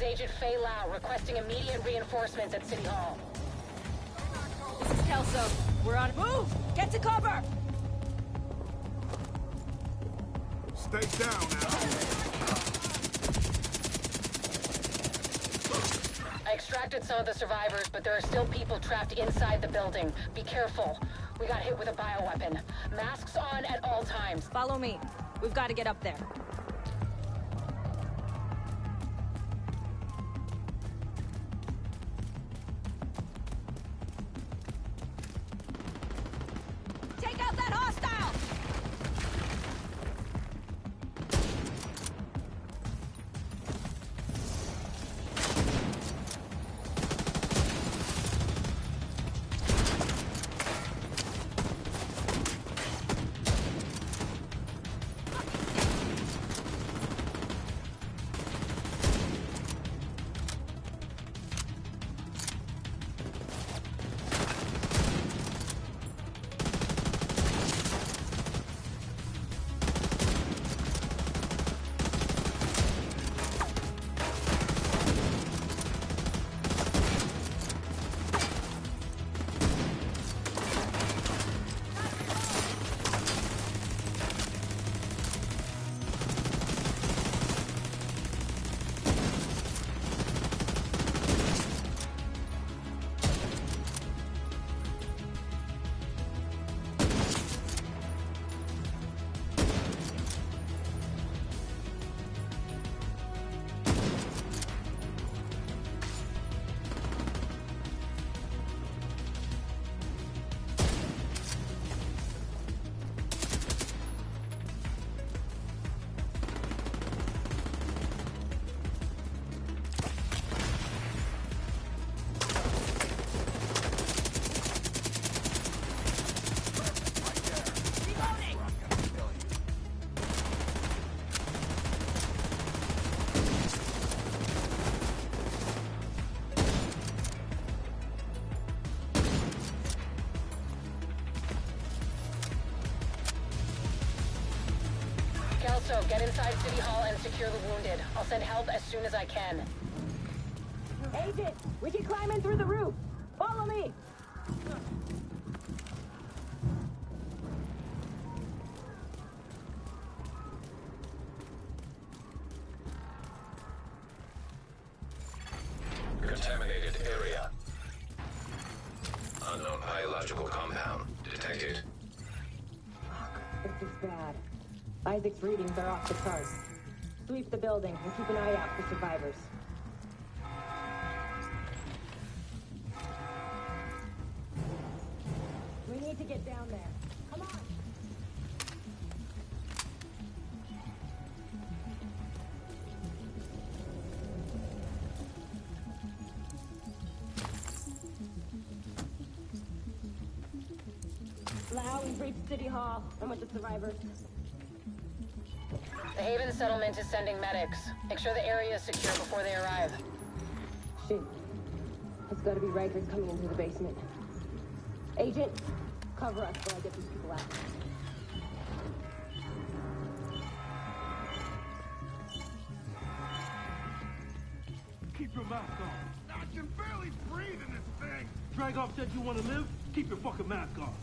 Agent Faye Lau requesting immediate reinforcements at City Hall. This is Kelso. We're on move! Get to cover! Stay down now. I extracted some of the survivors, but there are still people trapped inside the building. Be careful. We got hit with a bioweapon. Masks on at all times. Follow me. We've got to get up there. Take out that hostile! Kelso, get inside City Hall and secure the wounded. I'll send help as soon as I can. Agent, we can climb in through the roof. Follow me. Contaminated area. Unknown biological compound detected. This is bad. Isaac's readings are off the charts. Sweep the building and keep an eye out for survivors. We need to get down there. Come on! Lau, we've reached City Hall. I'm with the survivors. The Haven settlement is sending medics. Make sure the area is secure before they arrive. Shit. It's gotta be Rikers coming into the basement. Agent, cover us while I get these people out. Keep your mask on. I can barely breathe in this thing. Dragoff said you want to live? Keep your fucking mask on.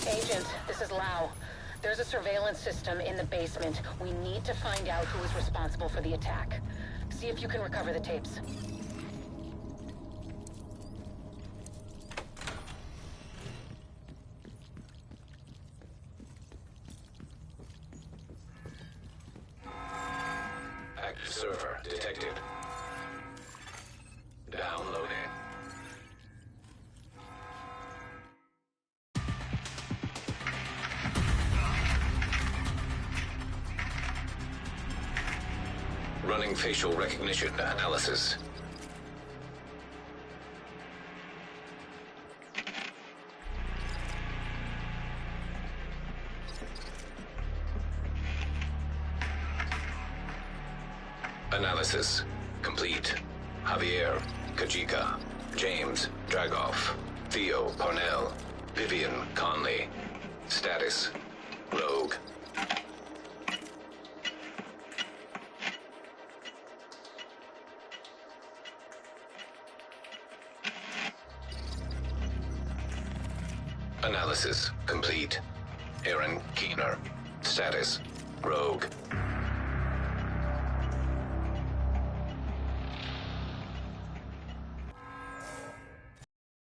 Agent, this is Lau. There's a surveillance system in the basement. We need to find out who is responsible for the attack. See if you can recover the tapes. Active server detected. Downloading. Running facial recognition analysis. analysis complete. Javier, Kajika, James, Dragoff, Theo, Parnell, Vivian, Conley. Status, Rogue. Analysis complete. Aaron Keener. Status, Rogue.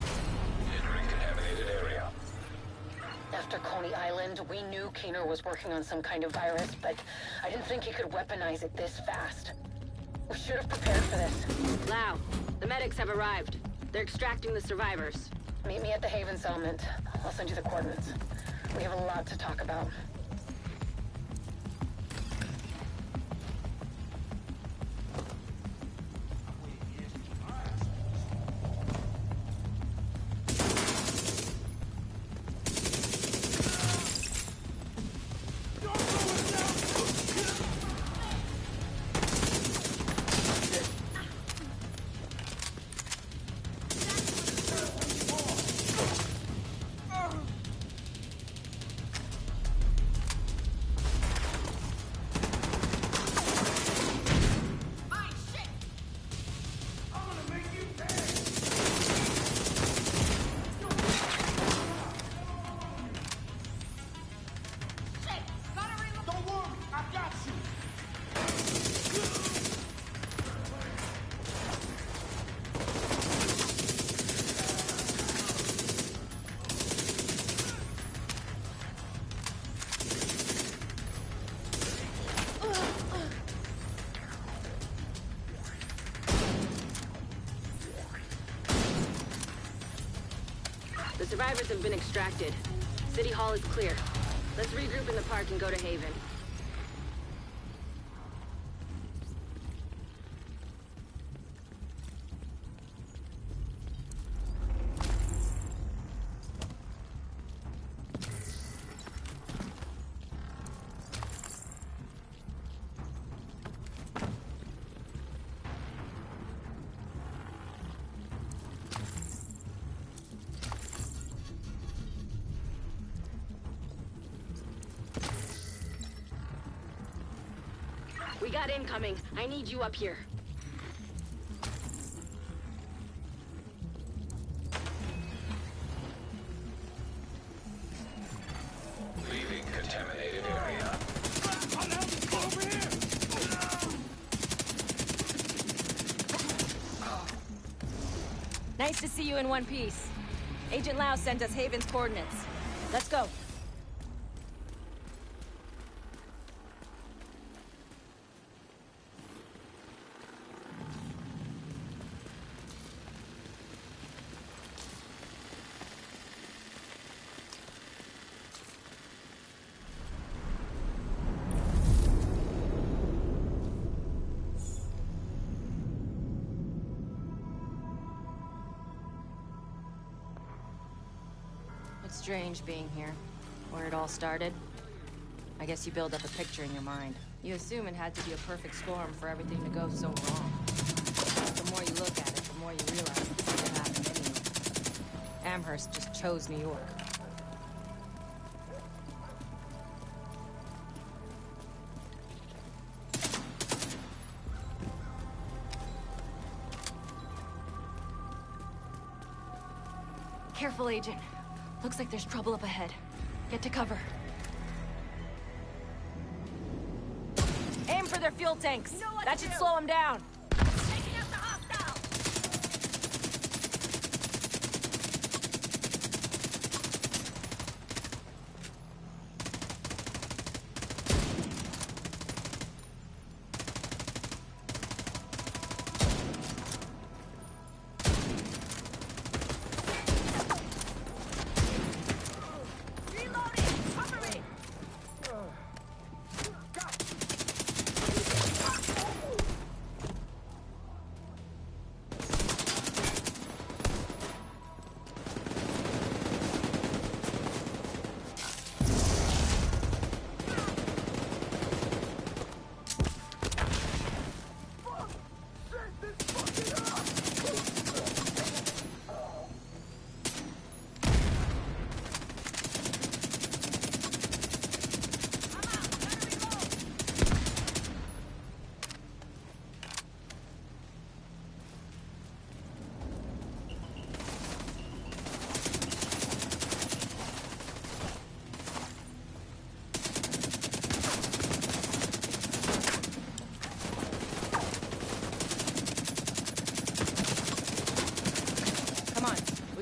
Entering contaminated area. After Coney Island, we knew Keener was working on some kind of virus, but I didn't think he could weaponize it this fast. We should have prepared for this. Lau, the medics have arrived. They're extracting the survivors. Meet me at the Haven settlement. I'll send you the coordinates. We have a lot to talk about. The survivors have been extracted. City Hall is clear. Let's regroup in the park and go to Haven. We got incoming. I need you up here. Leaving contaminated area. Nice to see you in one piece. Agent Lau sent us Haven's coordinates. Let's go. It's strange being here, where it all started. I guess you build up a picture in your mind. You assume it had to be a perfect storm for everything to go so wrong. But the more you look at it, the more you realize it could have happened anyway. Amherst just chose New York. Careful, Agent. Looks like there's trouble up ahead. Get to cover. Aim for their fuel tanks. That should slow them down. Taking out the hostile.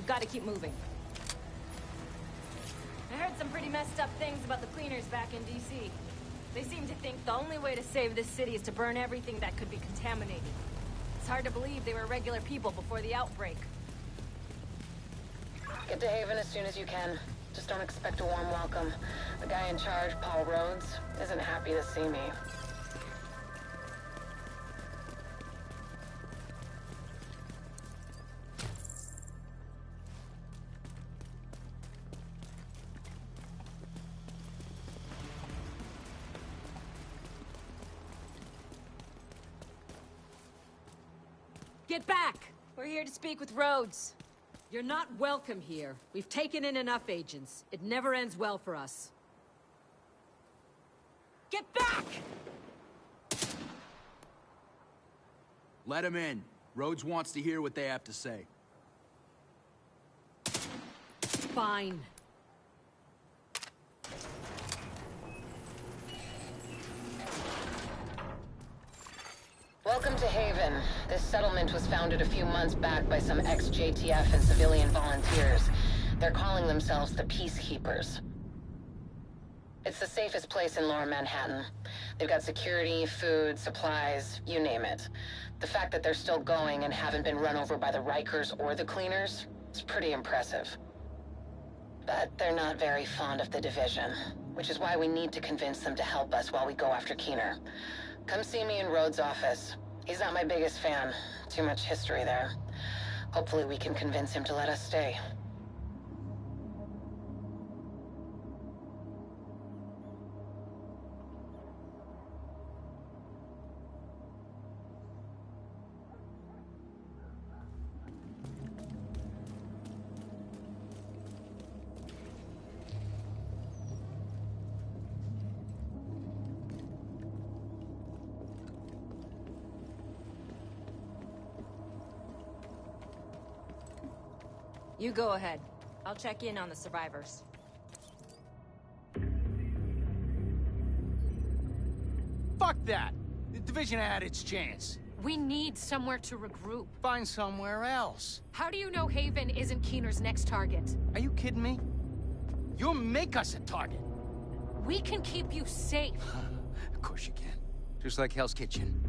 We've got to keep moving. I heard some pretty messed up things about the cleaners back in DC. They seem to think the only way to save this city is to burn everything that could be contaminated. It's hard to believe they were regular people before the outbreak. Get to Haven as soon as you can. Just don't expect a warm welcome. The guy in charge, Paul Rhodes, isn't happy to see me. Get back! We're here to speak with Rhodes. You're not welcome here. We've taken in enough agents. It never ends well for us. Get back! Let him in. Rhodes wants to hear what they have to say. Fine. Welcome to Haven. This settlement was founded a few months back by some ex-JTF and civilian volunteers. They're calling themselves the Peacekeepers. It's the safest place in Lower Manhattan. They've got security, food, supplies, you name it. The fact that they're still going and haven't been run over by the Rikers or the Cleaners is pretty impressive. But they're not very fond of the division, which is why we need to convince them to help us while we go after Keener. Come see me in Rhodes' office. He's not my biggest fan. Too much history there. Hopefully we can convince him to let us stay. You go ahead. I'll check in on the survivors. Fuck that! The division had its chance. We need somewhere to regroup. Find somewhere else. How do you know Haven isn't Keener's next target? Are you kidding me? You'll make us a target. We can keep you safe. Of course you can. Just like Hell's Kitchen.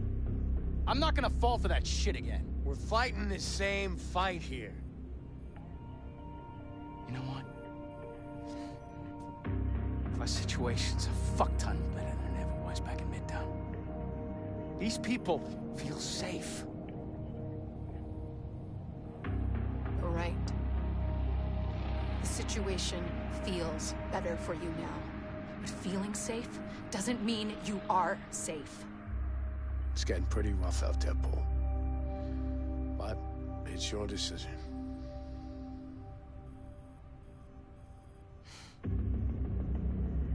I'm not gonna fall for that shit again. We're fighting the same fight here. You know what? Our situation's a fuck ton better than it ever was back in Midtown. These people feel safe. You're right. The situation feels better for you now. But feeling safe doesn't mean you are safe. It's getting pretty rough out there, Paul. But it's your decision.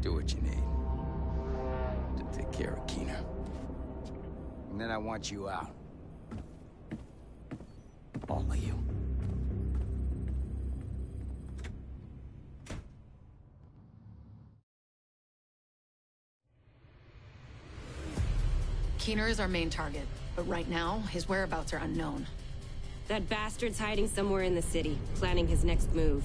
Do what you need to take care of Keener. And then I want you out. All of you. Keener is our main target, but right now, his whereabouts are unknown. That bastard's hiding somewhere in the city, planning his next move.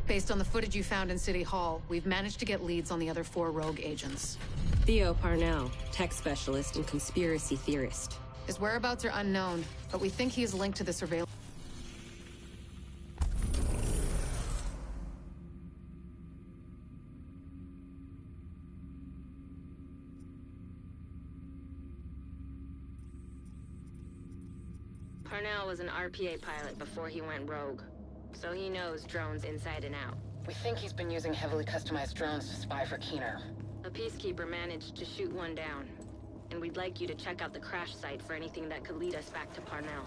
Based on the footage you found in City Hall, we've managed to get leads on the other 4 rogue agents. Theo Parnell, tech specialist and conspiracy theorist. His whereabouts are unknown, but we think he is linked to the surveillance. Parnell was an RPA pilot before he went rogue, so he knows drones inside and out. We think he's been using heavily customized drones to spy for Keener. A Peacekeeper managed to shoot one down, and we'd like you to check out the crash site for anything that could lead us back to Parnell.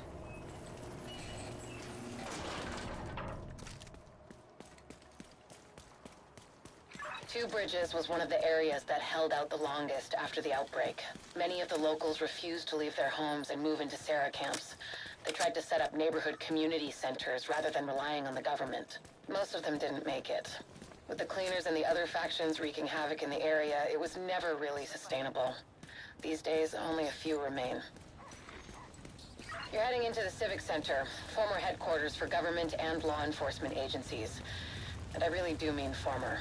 Two Bridges was one of the areas that held out the longest after the outbreak. Many of the locals refused to leave their homes and move into Sarah camps. They tried to set up neighborhood community centers rather than relying on the government. Most of them didn't make it. With the Cleaners and the other factions wreaking havoc in the area, it was never really sustainable. These days, only a few remain. You're heading into the Civic Center, former headquarters for government and law enforcement agencies. And I really do mean former.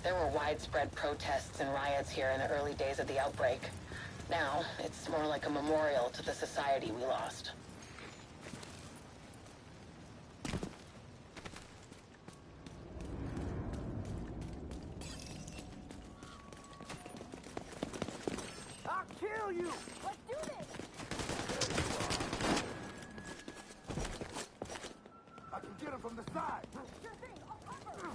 There were widespread protests and riots here in the early days of the outbreak. Now, it's more like a memorial to the society we lost. I'll kill you! Let's do this! I can get him from the side. Sure thing, I'll cover.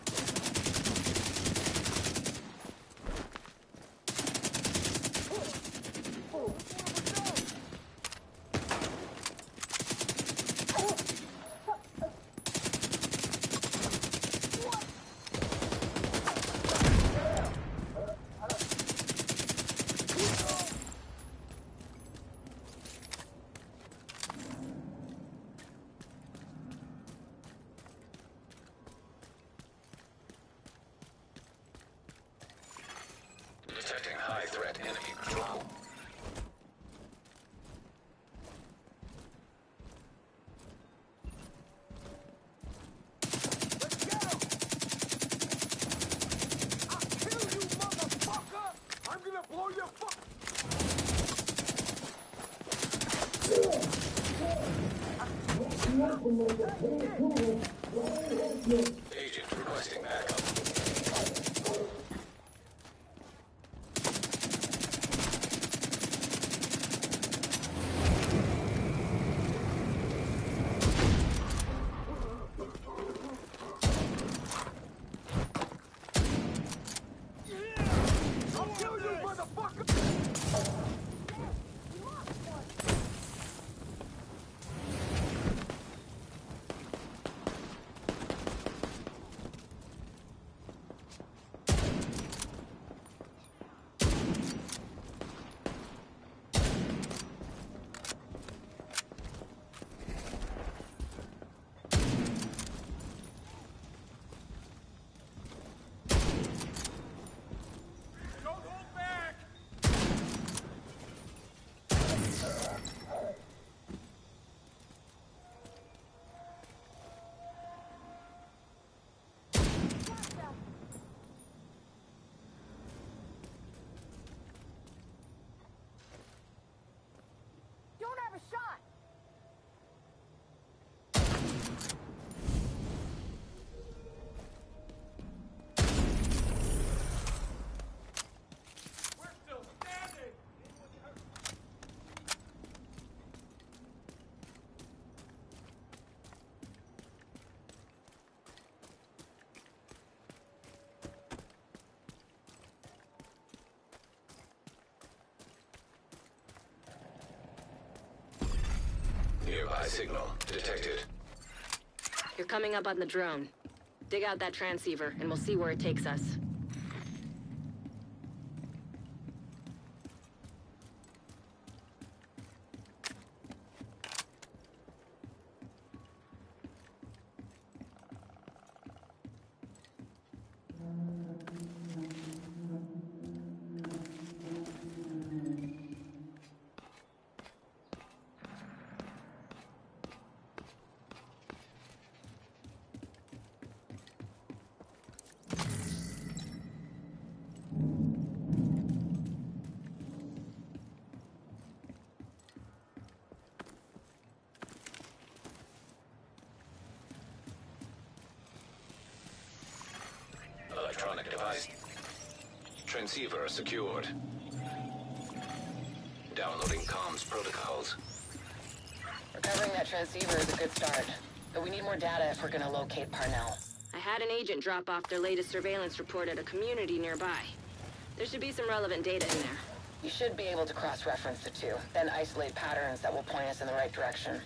Detecting high-threat enemy patrol. Let's get him! I'll kill you, motherfucker! I'm gonna blow your fuck... Agent requesting backup. I'll kill you, motherfucker! Don't hold back! Don't have a shot! We're still standing! Nearby signal detected. You're coming up on the drone. Dig out that transceiver, and we'll see where it takes us. Electronic device. Transceiver secured. Downloading comms protocols. Recovering that transceiver is a good start. But we need more data if we're gonna locate Parnell. I had an agent drop off their latest surveillance report at a community nearby. There should be some relevant data in there. You should be able to cross-reference the two, then isolate patterns that will point us in the right direction.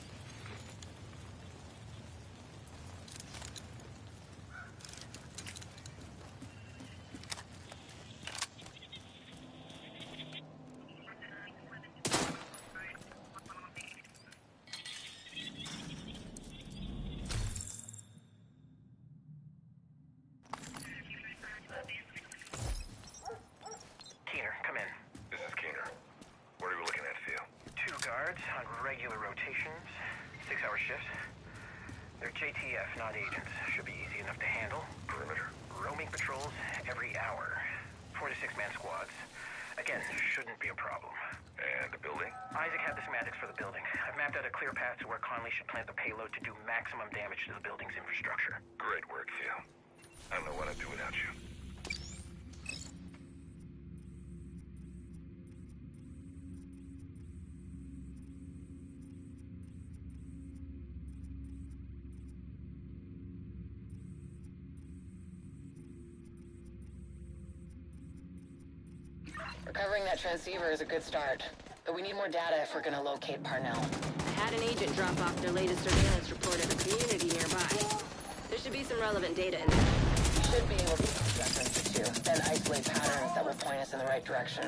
Keener, come in. This is Keener. What are we looking at, Theo? Two guards on regular rotation. rotations, 6-hour shifts. They're JTF, not agents. Should be easy enough to handle. Perimeter. Roaming patrols every hour. 4 to 6-man squads. Again, shouldn't be a problem. And the building? Isaac had the schematics for the building. I've mapped out a clear path to where Conley should plant the payload to do maximum damage to the building's infrastructure. Great work, Theo. I don't know what I'd do without you. Recovering that transceiver is a good start, but we need more data if we're gonna locate Parnell. I had an agent drop off their latest surveillance report at a community nearby. There should be some relevant data in there. We should be able to reference it to, then isolate patterns that will point us in the right direction.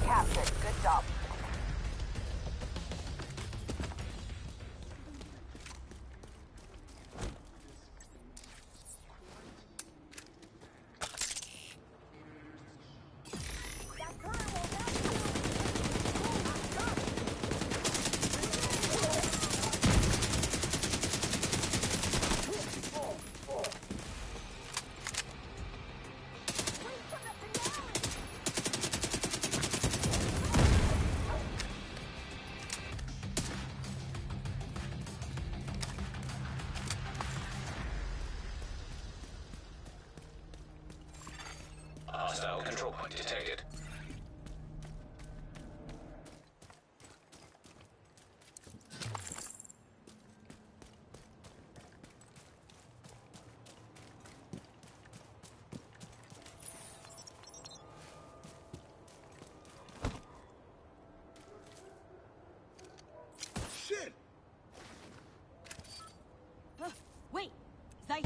captured. Good job. Hostile control point detected. Shit! Wait! Zeiss!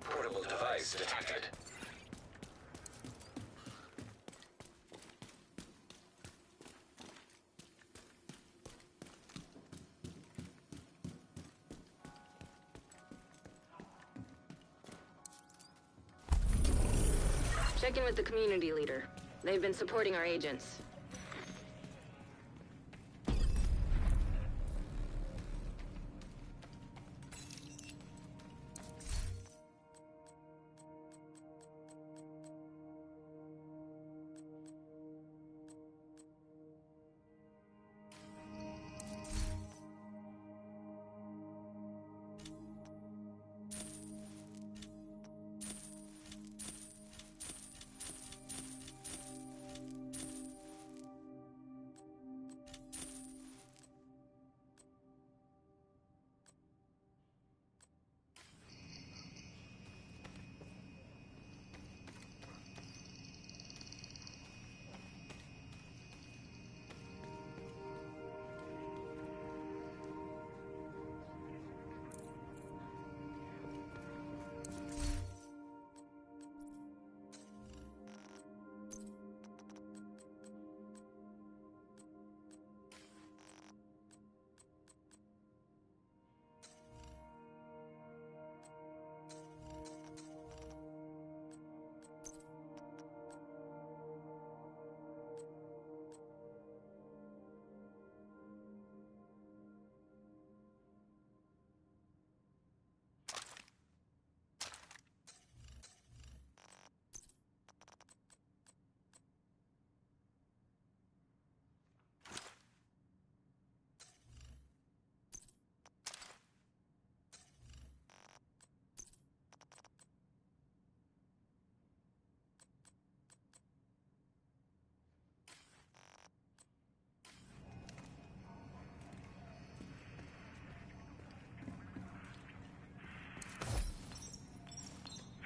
Portable device detected. Check in with the community leader. They've been supporting our agents.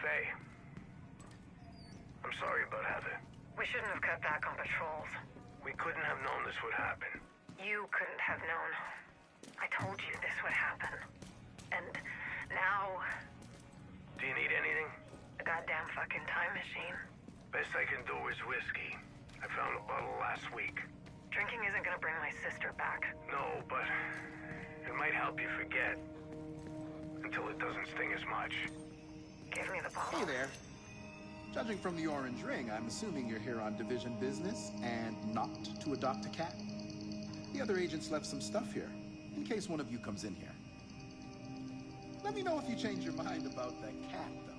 Faye. I'm sorry about Heather. We shouldn't have cut back on patrols. We couldn't have known this would happen. You couldn't have known. I told you this would happen. And now... Do you need anything? A goddamn fucking time machine. Best I can do is whiskey. I found a bottle last week. Drinking isn't gonna bring my sister back. No, but it might help you forget. Until it doesn't sting as much. Give me the bottle. Hey there. Judging from the orange ring, I'm assuming you're here on Division business and not to adopt a cat? The other agents left some stuff here, in case one of you comes in here. Let me know if you change your mind about that cat, though.